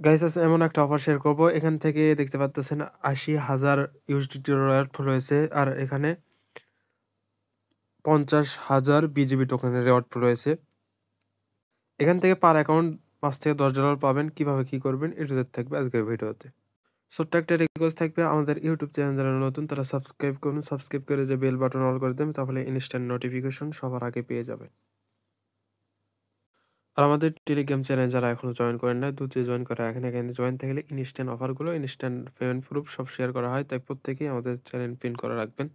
Guys আছে এমন একটা অফার শেয়ার করব। এখান থেকে দেখতে পাচ্ছেন ৮০,০০০ ইউএসডিটি রেওয়ার্ড রয়েছে, আর এখানে ৫০,০০০ বিজিবি টোকেনের রেওয়ার্ড রয়েছে। এখান থেকে পার অ্যাকাউন্ট $৫ থেকে $১০ পাবেন। কিভাবে কি করবেন এটা থাকবে আজকের ভিডিওতে। ছোট্ট একটা রিকোয়েস্ট থাকবে, আমাদের ইউটিউব চ্যানেল যারা নতুন তারা সাবস্ক্রাইব করুন, সাবস্ক্রাইব করে যে বেল বাটন অল করে দেবেন, তাহলে ইনস্ট্যান্ট নোটিফিকেশন সবার আগে পেয়ে যাবেন। আর আমাদের টেলিগ্রাম চ্যানেল যারা এখনো জয়েন করেন নাই, দ্রুত জয়েন করে এখানে জয়েন থাকলে ইনস্ট্যান্ট অফারগুলো, ইনস্ট্যান্ট পেমেন্ট প্রুফ সব শেয়ার করা হয়, তাই প্রত্যেকেই আমাদের চ্যানেল পিন করে রাখবেন।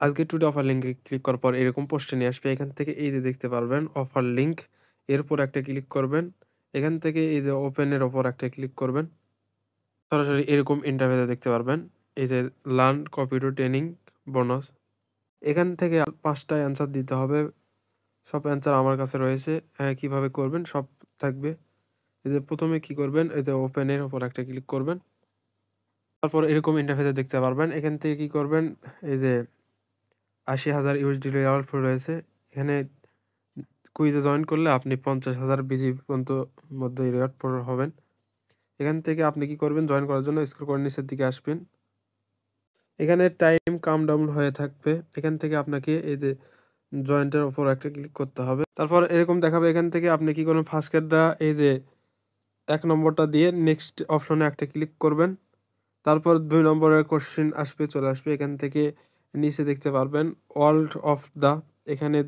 আজকে টুডে অফার লিঙ্কে ক্লিক করার পর এরকম পোস্টে নিয়ে আসবে। এখান থেকে এই যে দেখতে পারবেন অফার লিঙ্ক, এরপর একটা ক্লিক করবেন। এখান থেকে এই যে ওপেনের ওপর একটা ক্লিক করবেন, সরাসরি এরকম ইন্টারফেসে দেখতে পারবেন এই যে লার্ন কম্পিউটার ট্রেনিং বোনাস। এখান থেকে 5টা অ্যান্সার দিতে হবে, সব অ্যান্সার আমার কাছে রয়েছে। কিভাবে করবেন সব থাকবে। এই যে প্রথমে কি করবেন, এই যে ওপেনের উপর একটা ক্লিক করবেন, তারপর এরকম ইন্টারফেসে দেখতে পারবেন। এখান থেকে কি করবেন, এই যে ৮০,০০০ ইউএসডি রেওয়ার্ড রয়েছে, এখানে কুইজে জয়েন করলে আপনি ৫০,০০০ বিজিবি পর্যন্ত মধ্যে রেওয়ার্ড হবেন। এখান থেকে আপনি কি করবেন, জয়েন করার জন্য স্ক্রল করে নিচের দিকে আসবেন। এখানে টাইম কাম ডাউন হয়ে থাকবে। এখান থেকে আপনাকে এই যে জয়েন্টের উপর একটা ক্লিক করতে হবে। তারপর এরকম দেখাবে। এখান থেকে আপনি কি করবেন, ফার্স্ট কার্ডটা এই যে ১ নম্বরটা দিয়ে নেক্সট অপশনে একটা ক্লিক করবেন। তারপর ২ নম্বরের কোশ্চেন চলে আসবে। এখান থেকে নিচে দেখতে পারবেন ওয়ার্ল্ড অফ দ্য, এখানে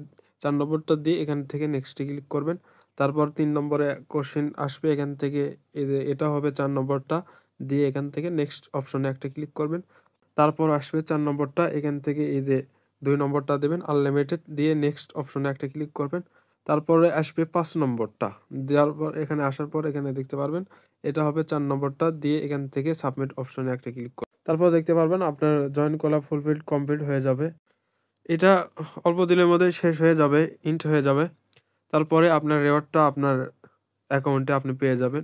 ৪ নম্বরটা দিয়ে এখান থেকে নেক্সটে ক্লিক করবেন। তারপর ৩ নম্বরে কোশ্চেন আসবে, এখান থেকে এই যে এটা হবে ৪ নম্বরটা দিয়ে এখান থেকে নেক্সট অপশনে একটা ক্লিক করবেন। তারপর আসবে ৪ নম্বরটা, এখান থেকে এই যে ২ নম্বরটা দেবেন আনলিমিটেড দিয়ে নেক্সট অপশনে একটা ক্লিক করবেন। তারপরে আসবে ৫ নম্বরটা, দেওয়ার পর এখানে আসার পর এখানে দেখতে পারবেন এটা হবে ৪ নম্বরটা দিয়ে এখান থেকে সাবমিট অপশনে একটা ক্লিক করুন। তারপর দেখতে পারবেন আপনার জয়েন করা ফুলফিল কমপ্লিট হয়ে যাবে। এটা অল্প দিনের মধ্যে শেষ হয়ে যাবে, ইন্ট হয়ে যাবে। তারপরে আপনার রেওয়ার্ডটা আপনার অ্যাকাউন্টে আপনি পেয়ে যাবেন।